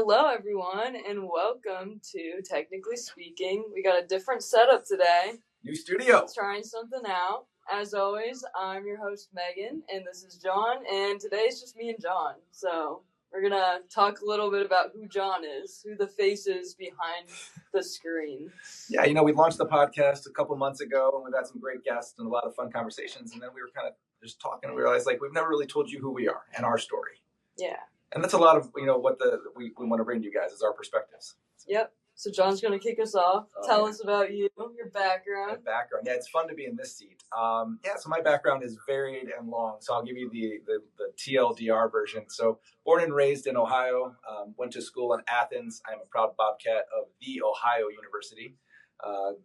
Hello, everyone, and welcome to Technically Speaking. We got a different setup today. New studio. Trying something out. As always, I'm your host, Megan, and this is John, and today's just me and John. So we're going to talk a little bit about who John is, who the face is behind the screen. Yeah, we launched the podcast a couple months ago, and we've had some great guests and a lot of fun conversations, and then we were kind of just talking, and we realized, we've never really told you who we are and our story. Yeah. And that's a lot of, what we want to bring to you guys is our perspectives. Yep. So John's going to kick us off. Tell us about you, your background. My background. Yeah, it's fun to be in this seat. So my background is varied and long. So I'll give you the TLDR version. So born and raised in Ohio, went to school in Athens. I'm a proud Bobcat of the Ohio University.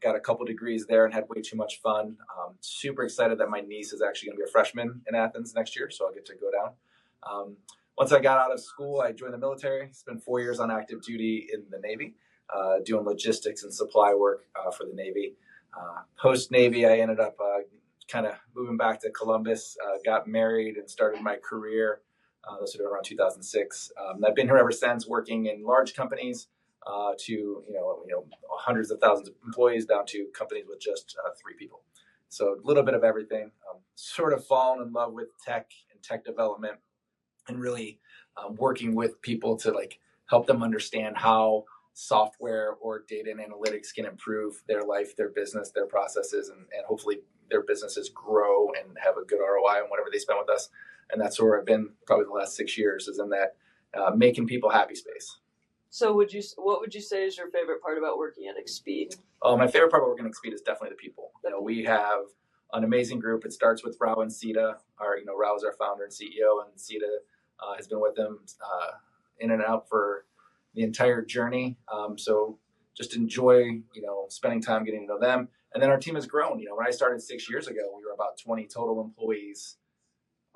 Got a couple degrees there and had way too much fun. Super excited that my niece is actually going to be a freshman in Athens next year, so I'll get to go down. Once I got out of school, I joined the military. Spent 4 years on active duty in the Navy, doing logistics and supply work for the Navy. Post-Navy, I ended up kind of moving back to Columbus, got married and started my career. This was around 2006. I've been here ever since, working in large companies to hundreds of thousands of employees down to companies with just 3 people. So a little bit of everything. Sort of fallen in love with tech and tech development, and really working with people to help them understand how software or data and analytics can improve their life, their business, their processes, and hopefully their businesses grow and have a good ROI on whatever they spend with us. And that's where I've been probably the last 6 years, is in that making people happy space. So what would you say is your favorite part about working at Expeed? Oh, my favorite part about working at Expeed is definitely the people. We have an amazing group. It starts with Rao and Sita. Rao is our founder and CEO, and Sita has been with them in and out for the entire journey. So just enjoy, spending time getting to know them. And then our team has grown. When I started 6 years ago, we were about 20 total employees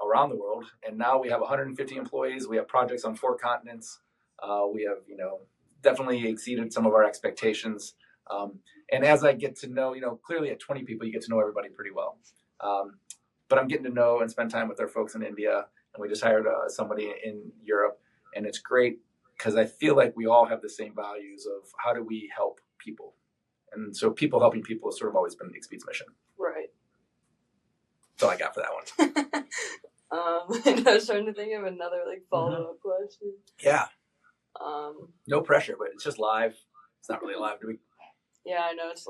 around the world. And now we have 150 employees. We have projects on 4 continents. We have, definitely exceeded some of our expectations. And as I get to know, clearly at 20 people, you get to know everybody pretty well. But I'm getting to know and spend time with our folks in India. And we just hired somebody in Europe. And it's great because I feel like we all have the same values of how do we help people. And so people helping people has sort of always been Expeed's mission. Right. That's all I got for that one. And I was trying to think of another follow-up question. Yeah. No pressure, but it's just live. It's not really live, do we? Yeah, I know. It's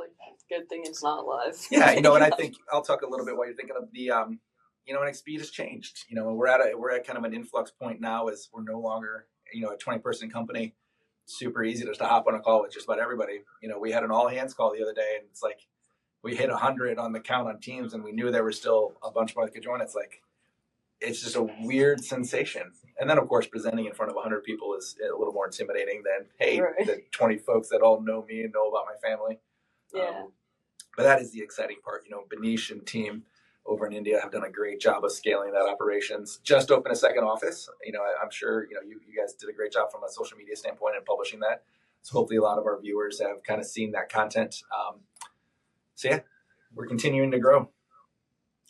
good thing it's not live. Yeah, and I think I'll talk a little bit while you're thinking of the, and Expeed has changed. We're at kind of an influx point now, as we're no longer, a 20-person company. Super easy just to hop on a call with just about everybody. We had an all-hands call the other day, and it's we hit 100 on the count on Teams, and we knew there were still a bunch more that could join. It's just a weird sensation. And then, of course, presenting in front of 100 people is a little more intimidating than, hey, right, the 20 folks that all know me and know about my family. Yeah. But that is the exciting part. Benish and team over in India have done a great job of scaling that operations. Just opened a second office. I'm sure, you guys did a great job from a social media standpoint in publishing that. So hopefully a lot of our viewers have kind of seen that content. So yeah, we're continuing to grow.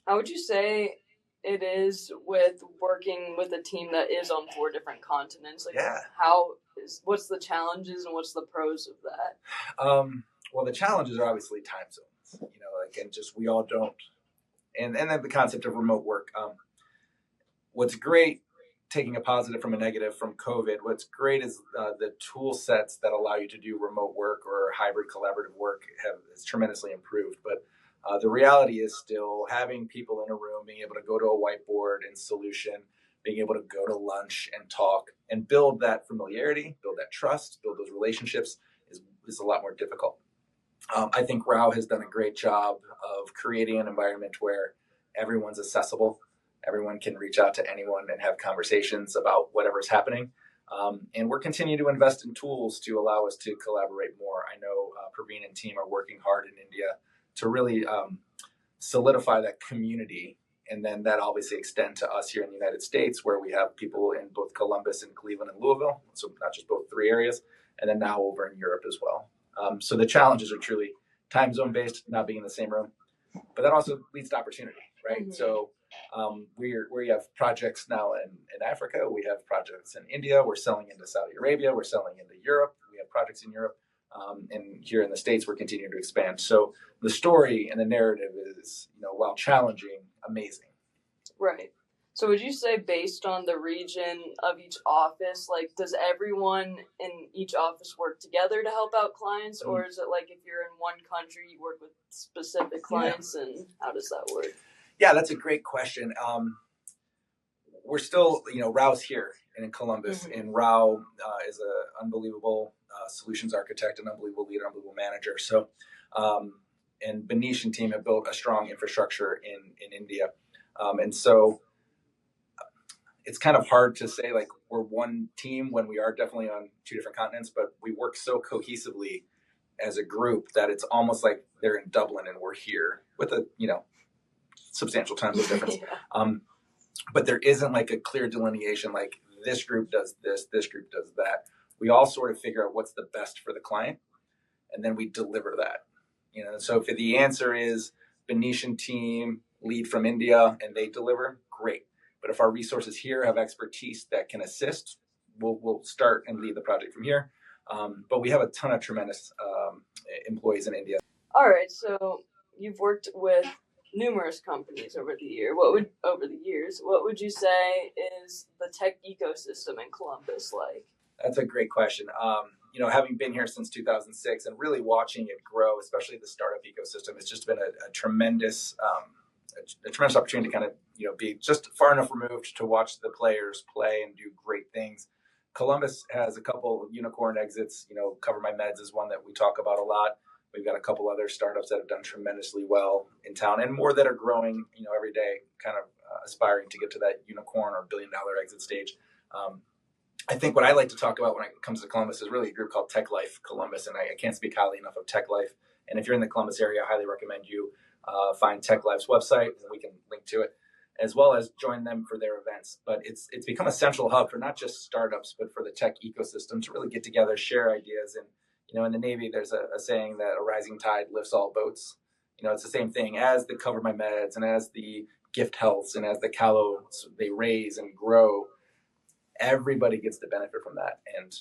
How would you say it is with working with a team that is on 4 different continents? What's the challenges and what's the pros of that? Well, the challenges are obviously time zones, and just we all don't. And then the concept of remote work. What's great, taking a positive from a negative from COVID, what's great is the tool sets that allow you to do remote work or hybrid collaborative work has tremendously improved. But the reality is still having people in a room, being able to go to a whiteboard and solution, being able to go to lunch and talk and build that familiarity, build that trust, build those relationships is a lot more difficult. I think Rao has done a great job of creating an environment where everyone's accessible. Everyone can reach out to anyone and have conversations about whatever's happening. And we're continuing to invest in tools to allow us to collaborate more. I know Praveen and team are working hard in India to really solidify that community. And then that obviously extend to us here in the United States, where we have people in both Columbus and Cleveland and Louisville. So not just both 3 areas, and then now over in Europe as well. So the challenges are truly time zone based, not being in the same room, but that also leads to opportunity, right? Mm-hmm. So We have projects now in Africa. We have projects in India. We're selling into Saudi Arabia. We're selling into Europe. We have projects in Europe. And here in the States, we're continuing to expand. So the story and the narrative is, while challenging, amazing. Right. So would you say, based on the region of each office, like, does everyone in each office work together to help out clients? Or is it like if you're in one country, you work with specific clients, and how does that work? Yeah, that's a great question. We're still, Rao's here in Columbus, and Rao is an unbelievable solutions architect, an unbelievable leader, unbelievable manager. So, and Benish and team have built a strong infrastructure in India. And so it's kind of hard to say like we're one team when we are definitely on two different continents, but we work so cohesively as a group that it's almost like they're in Dublin and we're here with a, substantial time zone difference. But there isn't like a clear delineation, like this group does this group does that. We all sort of figure out what's the best for the client, and then we deliver that. So if the answer is Venetian team lead from India and they deliver, great. But if our resources here have expertise that can assist, we'll start and lead the project from here. But we have a ton of tremendous employees in India. All right, so you've worked with numerous companies over the years. What would you say is the tech ecosystem in Columbus like? That's a great question. Having been here since 2006 and really watching it grow, especially the startup ecosystem, it's just been a tremendous opportunity to kind of be just far enough removed to watch the players play and do great things. Columbus has a couple of unicorn exits. Cover My Meds is one that we talk about a lot. We've got a couple other startups that have done tremendously well in town, and more that are growing, every day, kind of aspiring to get to that unicorn or $1 billion exit stage. I think what I like to talk about when it comes to Columbus is really a group called Tech Life Columbus, and I can't speak highly enough of Tech Life. And if you're in the Columbus area, I highly recommend you find Tech Life's website, and we can link to it, as well as join them for their events. But it's become a central hub for not just startups, but for the tech ecosystem to really get together, share ideas. And in the Navy, there's a saying that a rising tide lifts all boats. It's the same thing as the Cover My Meds and as the Gift Healths and as the Callows, they raise and grow. Everybody gets the benefit from that. And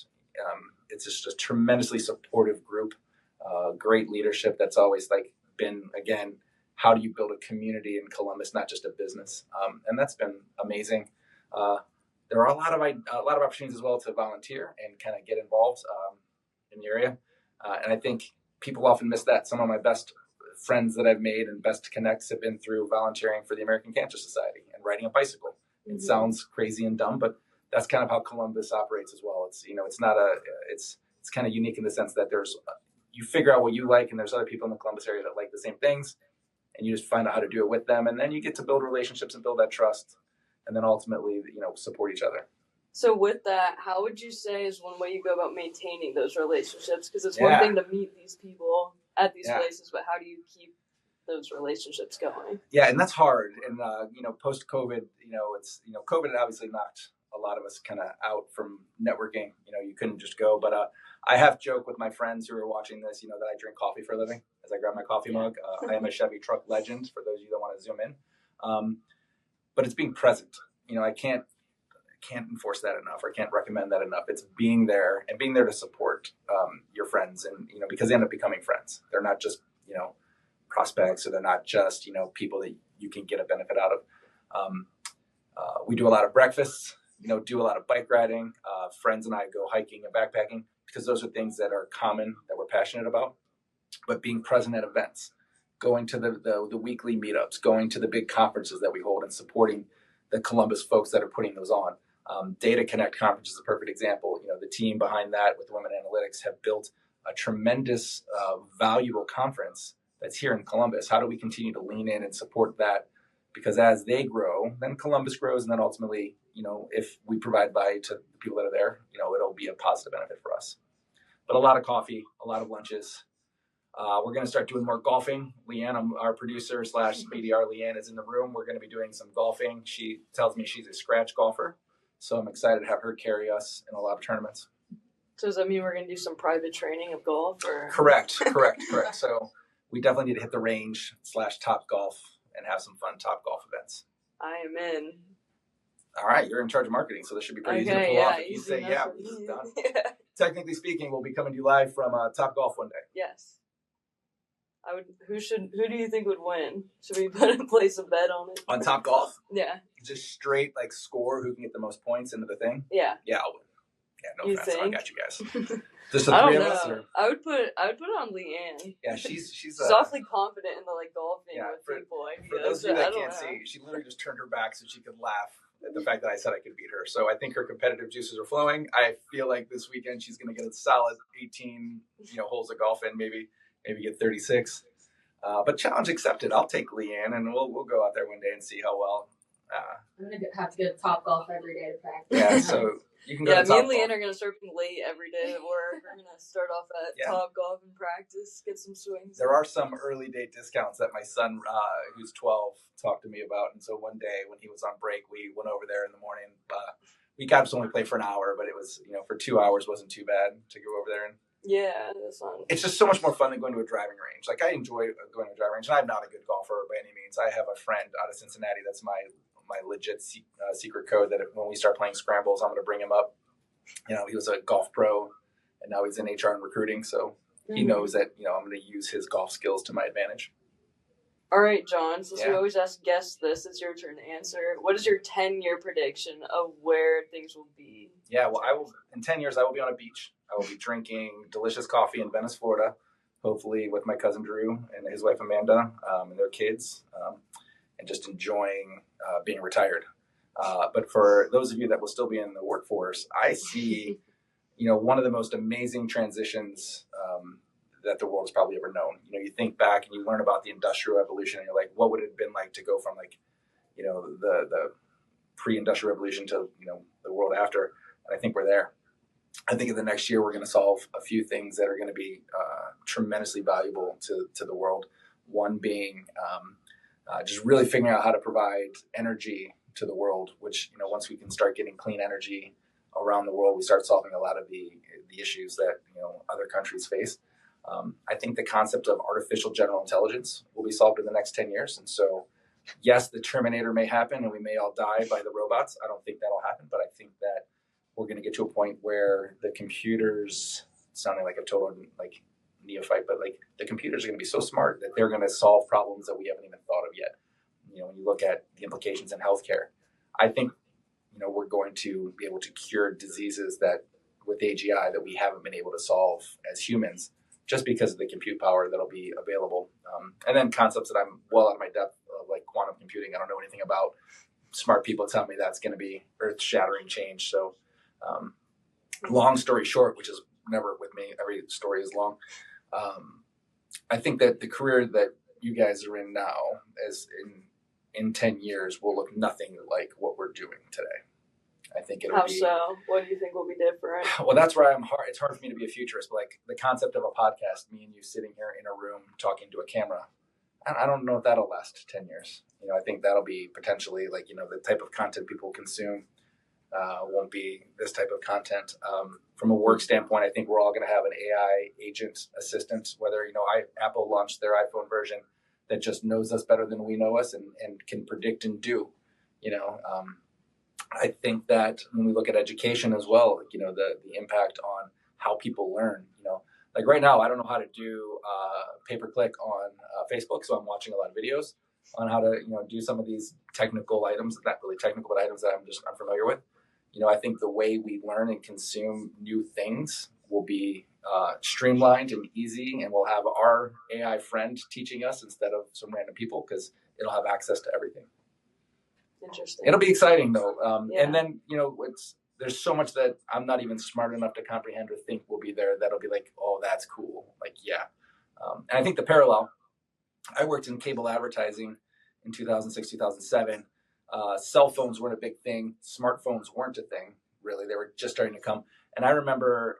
it's just a tremendously supportive group, great leadership that's always been, again, how do you build a community in Columbus, not just a business? And that's been amazing. There are a lot of opportunities as well to volunteer and kind of get involved in the area. And I think people often miss that. Some of my best friends that I've made and best connects have been through volunteering for the American Cancer Society and riding a bicycle. It sounds crazy and dumb, but that's kind of how Columbus operates as well. It's it's kind of unique in the sense that you figure out what you like, and there's other people in the Columbus area that like the same things, and you just find out how to do it with them, and then you get to build relationships and build that trust, and then ultimately support each other. So with that, how would you say is one way you go about maintaining those relationships? Because it's one thing to meet these people at these places, but how do you keep those relationships going? Yeah, and that's hard. And post-COVID, COVID obviously knocked a lot of us kind of out from networking. You couldn't just go. But I have joked with my friends who are watching this, that I drink coffee for a living as I grab my coffee mug. I am a Chevy truck legend for those of you that want to zoom in. But it's being present. I can't enforce that enough, or can't recommend that enough. It's being there and being there to support your friends, and because they end up becoming friends. They're not just prospects, or they're not just people that you can get a benefit out of. We do a lot of breakfasts, do a lot of bike riding. Friends and I go hiking and backpacking because those are things that are common, that we're passionate about. But being present at events, going to the weekly meetups, going to the big conferences that we hold, and supporting the Columbus folks that are putting those on. Data Connect conference is a perfect example. The team behind that with Women Analytics have built a tremendous, valuable conference that's here in Columbus. How do we continue to lean in and support that? Because as they grow, then Columbus grows, and then ultimately, if we provide value to the people that are there, it'll be a positive benefit for us. But a lot of coffee, a lot of lunches. We're going to start doing more golfing. Leanne, our producer / BDR, Leanne is in the room. We're going to be doing some golfing. She tells me she's a scratch golfer, so I'm excited to have her carry us in a lot of tournaments. So does that mean we're going to do some private training of golf? Or? Correct. So we definitely need to hit the range / Top Golf and have some fun Top Golf events. I am in. All right, you're in charge of marketing, so this should be pretty easy to pull off. If you say yeah, it's done. Technically speaking, we'll be coming to you live from Top Golf one day. Yes. Who do you think would win? Should we place a bet on it? On Top Golf? Yeah. Just straight like score who can get the most points into the thing? Yeah. Yeah, I'll win. Yeah, no offense. I got you guys. Just the three of us? Or? I would put it on Leanne. Yeah, she's awfully confident in the like golfing with people. For those of you that can't see, she literally just turned her back so she could laugh at the fact that I said I could beat her. So I think her competitive juices are flowing. I feel like this weekend she's going to get a solid 18, holes of golf in, maybe get 36. But challenge accepted. I'll take Leanne, and we'll go out there one day and see how well. I'm gonna have to go to Top Golf every day to practice. Yeah, so you can go. Yeah, to me Top and Leanne Golf. are gonna start from late every day at work. We're gonna start off at Top Golf and practice, get some swings. There are some early day discounts that my son, who's 12, talked to me about. And so one day when he was on break, we went over there in the morning. We got to only play for an hour, but it was, for 2 hours wasn't too bad to go over there. And yeah, that's fun. It's just so much more fun than going to a driving range. Like I enjoy going to a driving range, and I'm not a good golfer by any means. I have a friend out of Cincinnati that's my legit secret code that when we start playing scrambles, I'm going to bring him up. He was a golf pro, and now he's in HR and recruiting, so he knows that I'm going to use his golf skills to my advantage. All right, John, since we always ask guests this, it's your turn to answer. What is your 10-year prediction of where things will be? Yeah, well, in 10 years, I will be on a beach. I will be drinking delicious coffee in Venice, Florida, hopefully with my cousin Drew and his wife Amanda and their kids, and just enjoying being retired. But for those of you that will still be in the workforce, I see, one of the most amazing transitions that the world has probably ever known. You think back and you learn about the Industrial Revolution, and you're like, what would it have been like to go from the pre-Industrial Revolution to the world after? And I think we're there. I think in the next year we're going to solve a few things that are going to be tremendously valuable to the world. One being just really figuring out how to provide energy to the world, which once we can start getting clean energy around the world, we start solving a lot of the issues that other countries face. I think the concept of artificial general intelligence will be solved in the next 10 years. And so, yes, the Terminator may happen and we may all die by the robots. I don't think that'll happen, but I think that we're going to get to a point where the computers, sounding like a total neophyte, but the computers are going to be so smart that they're going to solve problems that we haven't even thought of yet. When you look at the implications in healthcare, I think we're going to be able to cure diseases that with AGI that we haven't been able to solve as humans, just because of the compute power that'll be available. And then concepts that I'm well out of my depth of, like quantum computing, I don't know anything about. Smart people tell me that's going to be earth-shattering change. So long story short, which is never with me, every story is long. I think that the career that you guys are in now, as in 10 years, will look nothing like what we're doing today. I think it'll be. How so? What do you think will be different? Well, that's where it's hard for me to be a futurist, but the concept of a podcast, me and you sitting here in a room talking to a camera, I don't know if that'll last 10 years. I think that'll be potentially the type of content people consume won't be this type of content. From a work standpoint, I think we're all going to have an AI agent assistant, whether, Apple launched their iPhone version that just knows us better than we know us and can predict and do, I think that when we look at education as well, the impact on how people learn, right now, I don't know how to do pay-per-click on Facebook. So I'm watching a lot of videos on how to, do some of these technical items, not really technical, but items that I'm just unfamiliar with. I think the way we learn and consume new things will be streamlined and easy, and we'll have our AI friend teaching us instead of some random people because it'll have access to everything. Interesting. It'll be exciting though. And then, there's so much that I'm not even smart enough to comprehend or think will be there that'll be like, oh, that's cool. And I think the parallel, I worked in cable advertising in 2006, 2007. Cell phones weren't a big thing. Smartphones weren't a thing, really. They were just starting to come. And I remember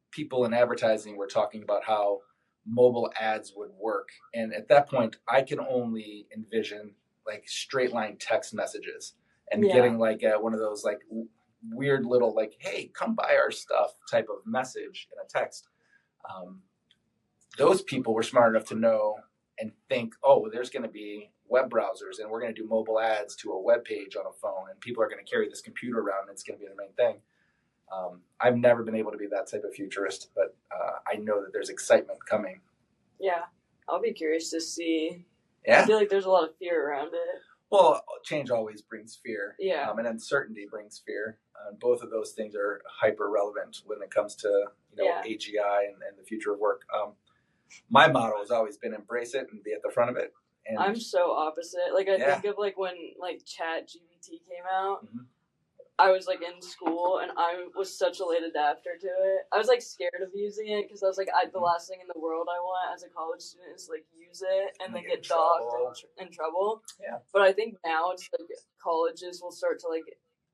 people in advertising were talking about how mobile ads would work. And at that point, I can only envision straight line text messages and getting one of those weird little hey, come buy our stuff type of message in a text. Those people were smart enough to know and think, oh, there's going to be web browsers, and we're going to do mobile ads to a web page on a phone, and people are going to carry this computer around, and it's going to be the main thing. I've never been able to be that type of futurist, but I know that there's excitement coming. Yeah, I'll be curious to see. Yeah. I feel like there's a lot of fear around it. Well, change always brings fear. Yeah. And uncertainty brings fear. Both of those things are hyper relevant when it comes to AGI and the future of work. My motto has always been embrace it and be at the front of it. And I'm so opposite. Like I think of like when like Chat GPT came out. Mm-hmm. I was like in school and I was such a late adapter to it. I was like scared of using it because I was like, the last thing in the world I want as a college student is like use it and then get dogged in trouble. Yeah. But I think now it's like colleges will start to like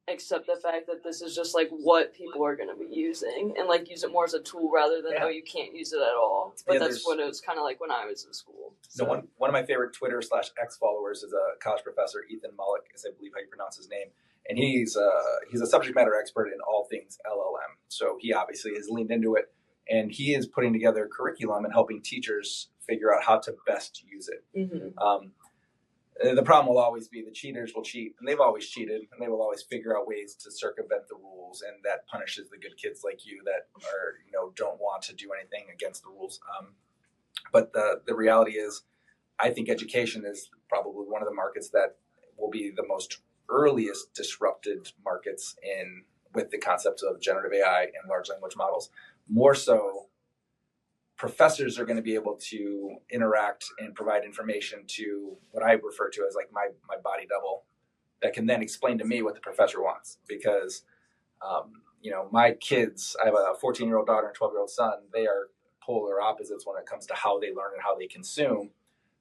accept the fact that this is just like what people are going to be using and like use it more as a tool rather than you can't use it at all. But that's what it was kind of like when I was in school. So. No, one of my favorite Twitter/X followers is a college professor, Ethan Mullick, is I believe how you pronounce his name. And he's a subject matter expert in all things LLM. So he obviously has leaned into it, and he is putting together curriculum and helping teachers figure out how to best use it. Mm-hmm. The problem will always be the cheaters will cheat, and they've always cheated, and they will always figure out ways to circumvent the rules, and that punishes the good kids like you that are don't want to do anything against the rules. But the reality is, I think education is probably one of the markets that will be the most earliest disrupted markets with the concepts of generative AI and large language models. More so, professors are going to be able to interact and provide information to what I refer to as like my body double that can then explain to me what the professor wants. Because, my kids, I have a 14-year-old daughter and a 12-year-old son. They are polar opposites when it comes to how they learn and how they consume.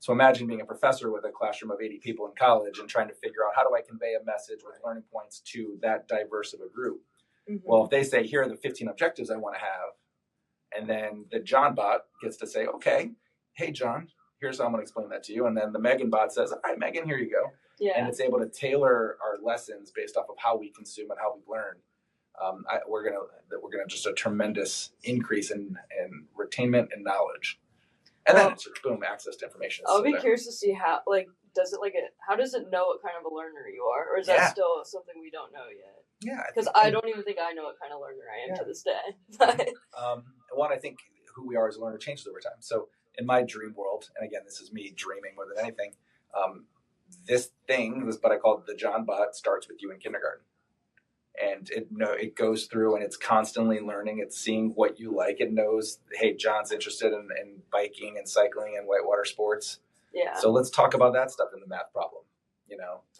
So imagine being a professor with a classroom of 80 people in college and trying to figure out how do I convey a message with learning points to that diverse of a group. Mm-hmm. Well, if they say, here are the 15 objectives I want to have, and then the John bot gets to say, okay, hey, John, here's how I'm going to explain that to you. And then the Megan bot says, all right, Megan, here you go. Yeah. And it's able to tailor our lessons based off of how we consume and how we learn. We're gonna just a tremendous increase in retainment and knowledge. And then it's just boom, access to information. I'll be curious to see how, how does it know what kind of a learner you are? Or is that still something we don't know yet? Yeah. Because I don't even think I know what kind of learner I am to this day. I think who we are as a learner changes over time. So in my dream world, and again, this is me dreaming more than anything, this what I call the John bot starts with you in kindergarten. And it goes through and it's constantly learning. It's seeing what you like. It knows, hey, John's interested in biking and cycling and whitewater sports. Yeah. So let's talk about that stuff in the math problem.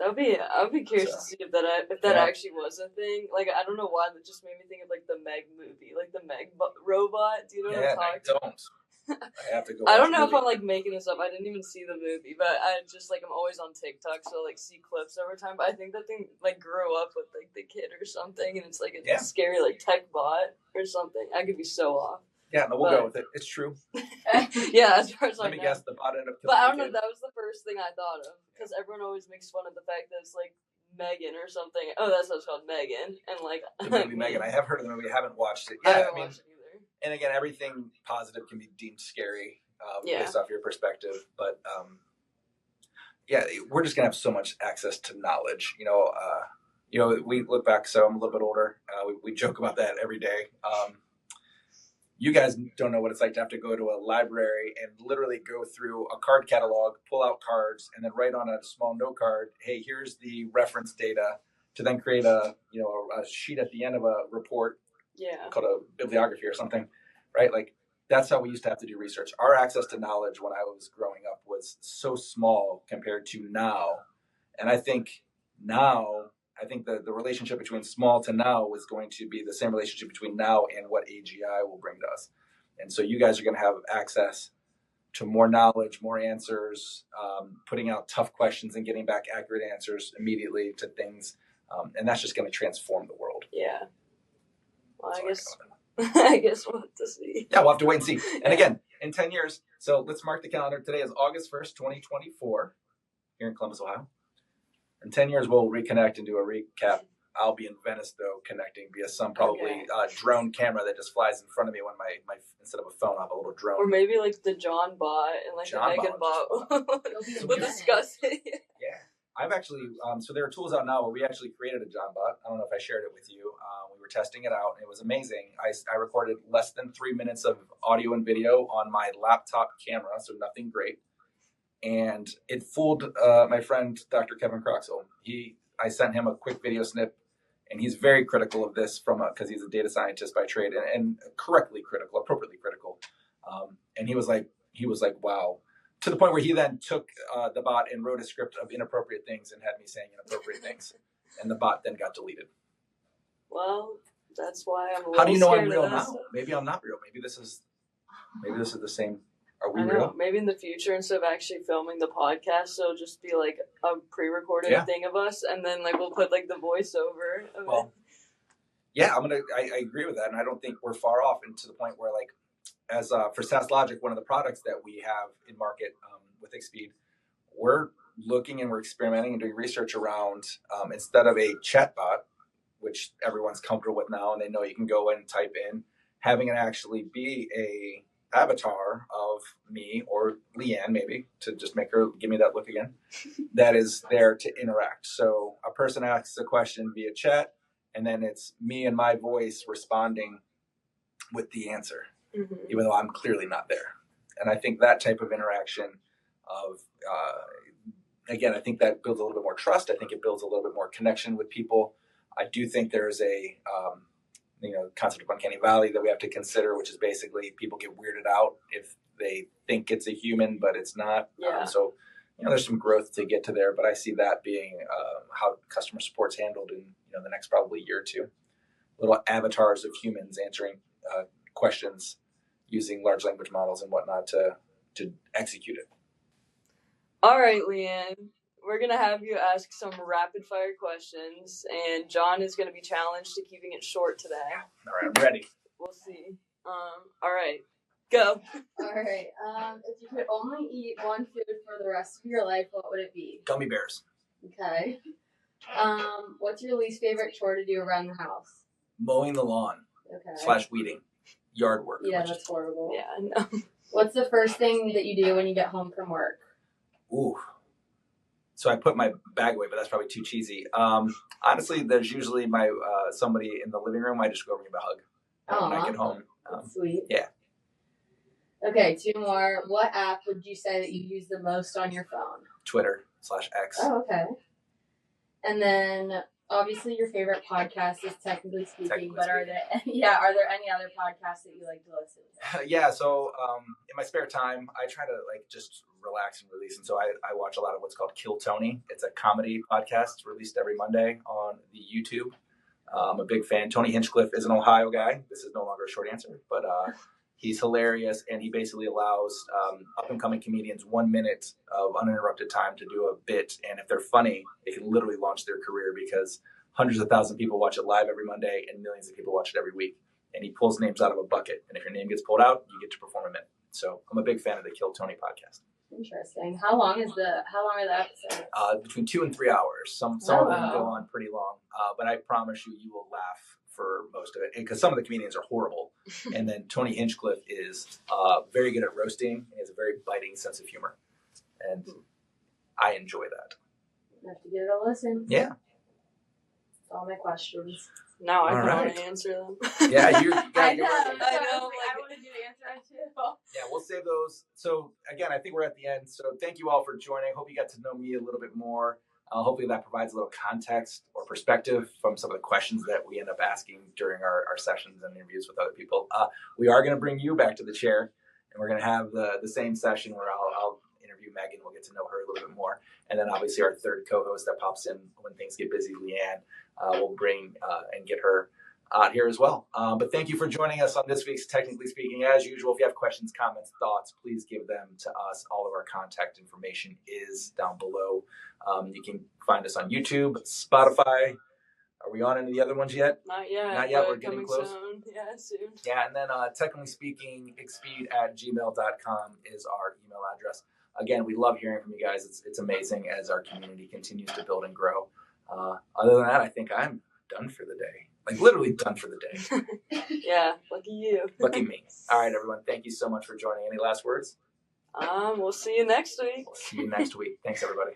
I'd be curious to see if that actually was a thing. Like, I don't know why that just made me think of like the Meg movie, like the Meg robot. Do you know what I'm talking about? Don't. I have to go. I don't know if I'm like making this up. I didn't even see the movie, but I just like I'm always on TikTok, so like see clips over time. But I think that thing like grew up with like the kid or something, and it's like a scary like tech bot or something. I could be so off. Yeah, no, we'll go with it. It's true. Yeah, as far as Let me guess, the bot ended up killing. But I don't know. That was the first thing I thought of because everyone always makes fun of the fact that it's like Megan or something. Oh, that's what it's called, Megan, and like the movie Megan. I have heard of the movie. I haven't watched it. Yeah, I haven't watched it either. And again, everything positive can be deemed scary based off your perspective. But we're just gonna have so much access to knowledge. We look back. So I'm a little bit older. We joke about that every day. You guys don't know what it's like to have to go to a library and literally go through a card catalog, pull out cards, and then write on a small note card, hey, here's the reference data, to then create a sheet at the end of a report called a bibliography or something, right? Like, that's how we used to have to do research. Our access to knowledge when I was growing up was so small compared to now. And I think the relationship between small to now is going to be the same relationship between now and what AGI will bring to us. And so you guys are going to have access to more knowledge, more answers, putting out tough questions and getting back accurate answers immediately to things. And that's just going to transform the world. Yeah. Well, I guess we'll have to see. Yeah, we'll have to wait and see. And again, in 10 years, so let's mark the calendar. Today is August 1st, 2024, here in Columbus, Ohio. In 10 years, we'll reconnect and do a recap I'll be in Venice though, connecting via some probably drone camera that just flies in front of me when my instead of a phone, I have a little drone. Or maybe like the John bot and like John the Megan bot. We'll discuss it. Yeah. I've actually, so there are tools out now where we actually created a John bot. I don't know if I shared it with you. We were testing it out. It was amazing. I recorded less than 3 minutes of audio and video on my laptop camera, so nothing great. And it fooled my friend, Dr. Kevin Croxall. I sent him a quick video snip, and he's very critical of this because he's a data scientist by trade, and correctly critical, appropriately critical. And he was like, wow. To the point where he then took the bot and wrote a script of inappropriate things and had me saying inappropriate things, and the bot then got deleted. Well, that's why I'm a little How do you know I'm scared real of that now? stuff. Maybe I'm not real. Maybe this is the same. Are we I know. real? Maybe in the future, instead of actually filming the podcast, it'll just be like a pre-recorded thing of us, and then like we'll put like the voiceover of it. Yeah, I agree with that, and I don't think we're far off, and to the point where like, as for SaaS Logic, one of the products that we have in market with Expeed, we're looking and we're experimenting and doing research around instead of a chat bot, which everyone's comfortable with now, and they know you can go and type in, having it actually be a avatar of me or Leanne, maybe, to just make her give me that look again, that is there to interact. So a person asks a question via chat, and then it's me and my voice responding with the answer, even though I'm clearly not there. And I think that type of interaction of, again, I think that builds a little bit more trust. I think it builds a little bit more connection with people. I do think there's a, concept of uncanny valley that we have to consider, which is basically people get weirded out if they think it's a human, but it's not. Yeah. So, there's some growth to get to there, but I see that being how customer support's handled in the next probably year or two. Little avatars of humans answering questions using large language models and whatnot to execute it. All right, Leanne. We're going to have you ask some rapid fire questions, and John is going to be challenged to keeping it short today. All right, I'm ready. We'll see. All right, go. All right. If you could only eat one food for the rest of your life, what would it be? Gummy bears. Okay. What's your least favorite chore to do around the house? Mowing the lawn. Okay. / weeding. Yard work. Yeah, that's horrible. Yeah, no. What's the first thing that you do when you get home from work? Ooh. So I put my bag away, but that's probably too cheesy. Honestly, there's usually my somebody in the living room. I just go over and give a hug when I get home. Sweet. Yeah. Okay, 2 more. What app would you say that you use the most on your phone? Twitter /X. Oh, okay. And then, obviously, your favorite podcast is Technically Speaking. But are there any other podcasts that you like to listen to? Yeah. So in my spare time, I try to just relax and release, and so I watch a lot of what's called Kill Tony. It's a comedy podcast released every Monday on the YouTube. I'm a big fan. Tony Hinchcliffe is an Ohio guy. This is no longer a short answer, but he's hilarious, and he basically allows up-and-coming comedians 1 minute of uninterrupted time to do a bit, and if they're funny, they can literally launch their career because hundreds of thousands of people watch it live every Monday, and millions of people watch it every week. And he pulls names out of a bucket, and if your name gets pulled out, you get to perform a minute. So I'm a big fan of the Kill Tony podcast. Interesting. How long are the episodes? Between 2 and 3 hours. Some of them go on pretty long, but I promise you will laugh for most of it because some of the comedians are horrible. And then Tony Hinchcliffe is very good at roasting and has a very biting sense of humor, and I enjoy that. I have to give it a listen. Yeah. That's all my questions. Now I All can right. only answer them. Yeah, you got I to get know. ready. I know. I wanted you to answer it too. Yeah, we'll save those. So again, I think we're at the end. So thank you all for joining. Hope you got to know me a little bit more. Hopefully that provides a little context or perspective from some of the questions that we end up asking during our sessions and interviews with other people. We are going to bring you back to the chair, and we're going to have the same session where I'll interview Megan. We'll get to know her a little bit more. And then obviously our third co-host that pops in when things get busy, Leanne, we'll bring and get her out here as well. But thank you for joining us on this week's Technically Speaking. As usual, if you have questions, comments, thoughts, please give them to us. All of our contact information is down below. You can find us on YouTube, Spotify. Are we on any of the other ones yet? Not yet. Not yet. We're getting close. Soon. Yeah, soon. Yeah, and then Technically Speaking, expeed@gmail.com is our email address. Again, we love hearing from you guys. It's amazing as our community continues to build and grow. Other than that, I think I'm done for the day. Like literally done for the day. Yeah, lucky you. Lucky me. All right, everyone. Thank you so much for joining. Any last words? We'll see you next week. We'll see you next week. Thanks, everybody.